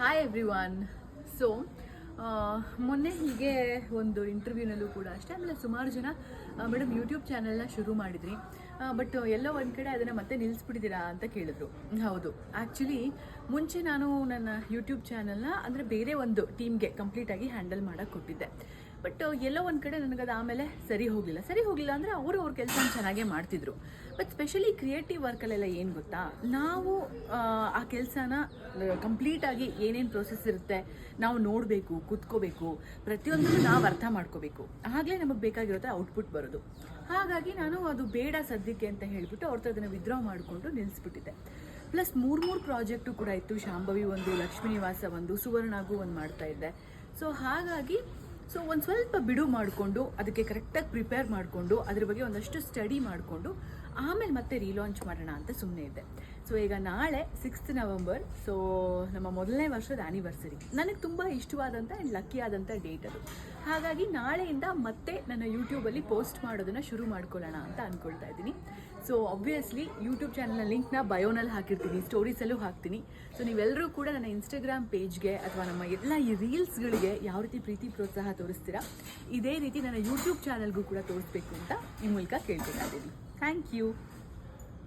Hi everyone. So ಮೊನ್ನೆ ಹೀಗೆ ಒಂದು ಇಂಟರ್ವ್ಯೂನಲ್ಲೂ ಕೂಡ ಅಷ್ಟೇ, ಆಮೇಲೆ ಸುಮಾರು ಜನ ಮೇಡಮ್ ಯೂಟ್ಯೂಬ್ ಚಾನಲ್ನ ಶುರು ಮಾಡಿದ್ರಿ, ಬಟ್ ಎಲ್ಲೋ ಒಂದು ಕಡೆ ಅದನ್ನು ಮತ್ತೆ ನಿಲ್ಲಿಸ್ಬಿಟ್ಟಿದ್ದೀರಾ ಅಂತ ಕೇಳಿದ್ರು. ಹೌದು, ಆ್ಯಕ್ಚುಲಿ ಮುಂಚೆ ನಾನು ನನ್ನ ಯೂಟ್ಯೂಬ್ ಚಾನಲ್ನ ಅಂದರೆ ಬೇರೆ ಒಂದು ಟೀಮ್ಗೆ ಕಂಪ್ಲೀಟಾಗಿ ಹ್ಯಾಂಡಲ್ ಮಾಡೋಕ್ಕೆ ಕೊಟ್ಟಿದ್ದೆ. ಬಟ್ ಎಲ್ಲೋ ಒಂದು ಕಡೆ ನನಗದು ಆಮೇಲೆ ಸರಿ ಹೋಗಲಿಲ್ಲ ಅಂದರೆ ಅವರು ಅವ್ರ ಕೆಲಸ ಚೆನ್ನಾಗೇ ಮಾಡ್ತಿದ್ರು. ಬಟ್ ಸ್ಪೆಷಲಿ ಕ್ರಿಯೇಟಿವ್ ವರ್ಕಲ್ಲೆಲ್ಲ ಏನು ಗೊತ್ತಾ, ನಾವು ಆ ಕೆಲಸನ ಕಂಪ್ಲೀಟಾಗಿ ಏನೇನು ಪ್ರೊಸೆಸ್ ಇರುತ್ತೆ ನಾವು ನೋಡಬೇಕು, ಕೂತ್ಕೋಬೇಕು, ಪ್ರತಿಯೊಂದನ್ನು ನಾವು ಅರ್ಥ ಮಾಡ್ಕೋಬೇಕು. ಆಗಲೇ ನಮಗೆ ಬೇಕಾಗಿರುತ್ತೆ ಔಟ್ಪುಟ್ ಬರೋದು. ಹಾಗಾಗಿ ನಾನು ಅದು ಬೇಡ ಸದ್ಯಕ್ಕೆ ಅಂತ ಹೇಳಿಬಿಟ್ಟು ಅವ್ರ ಅದನ್ನು ವಿತ್ಡ್ರಾ ಮಾಡಿಕೊಂಡು ನಿಲ್ಲಿಸ್ಬಿಟ್ಟಿದ್ದೆ. ಪ್ಲಸ್ ಮೂರು ಪ್ರಾಜೆಕ್ಟು ಕೂಡ ಇತ್ತು. ಶಾಂಭವಿ ಒಂದು, ಲಕ್ಷ್ಮೀ ನಿವಾಸ ಒಂದು, ಸುವರ್ಣಗೂ ಒಂದು ಮಾಡ್ತಾ ಇದ್ದೆ. ಸೊ ಹಾಗಾಗಿ ಒಂದು ಸ್ವಲ್ಪ ಬಿಡು ಮಾಡಿಕೊಂಡು ಅದಕ್ಕೆ ಕರೆಕ್ಟಾಗಿ ಪ್ರಿಪೇರ್ ಮಾಡಿಕೊಂಡು ಅದ್ರ ಬಗ್ಗೆ ಒಂದಷ್ಟು ಸ್ಟಡಿ ಮಾಡಿಕೊಂಡು ಆಮೇಲೆ ಮತ್ತೆ ರೀಲಾಂಚ್ ಮಾಡೋಣ ಅಂತ ಸುಮ್ಮನೆ ಇದ್ದೆ. ಸೊ ಈಗ ನಾಳೆ 6th ನವೆಂಬರ್, ಸೊ ನಮ್ಮ ಮೊದಲನೇ ವರ್ಷದ ಆ್ಯನಿವರ್ಸರಿ. ನನಗೆ ತುಂಬ ಇಷ್ಟವಾದಂಥ ಆ್ಯಂಡ್ ಲಕ್ಕಿ ಆದಂಥ ಡೇಟ್ ಅದು. ಹಾಗಾಗಿ ನಾಳೆಯಿಂದ ಮತ್ತೆ ನನ್ನ ಯೂಟ್ಯೂಬಲ್ಲಿ ಪೋಸ್ಟ್ ಮಾಡೋದನ್ನು ಶುರು ಮಾಡ್ಕೊಳ್ಳೋಣ ಅಂತ ಅಂದ್ಕೊಳ್ತಾ ಇದ್ದೀನಿ. ಸೊ ಆಬ್ವಿಯಸ್ಲಿ ಯೂಟ್ಯೂಬ್ ಚಾನಲ್ನ ಲಿಂಕ್ನ ಬಯೋನಲ್ಲಿ ಹಾಕಿರ್ತೀನಿ, ಸ್ಟೋರೀಸಲ್ಲೂ ಹಾಕ್ತೀನಿ. ಸೊ ನೀವೆಲ್ಲರೂ ಕೂಡ ನನ್ನ ಇನ್ಸ್ಟಾಗ್ರಾಮ್ ಪೇಜ್ಗೆ ಅಥವಾ ನಮ್ಮ ಎಲ್ಲ ಈ ರೀಲ್ಸ್ಗಳಿಗೆ ಯಾವ ರೀತಿ ಪ್ರೀತಿ ಪ್ರೋತ್ಸಾಹ ತೋರಿಸ್ತೀರಾ, ಇದೇ ರೀತಿ ನನ್ನ ಯೂಟ್ಯೂಬ್ ಚಾನಲ್ಗೂ ಕೂಡ ತೋರಿಸ್ಬೇಕು ಅಂತ ಈ ಮೂಲಕ ಕೇಳ್ಕೊತಾ ಇದ್ದೀನಿ. Thank you.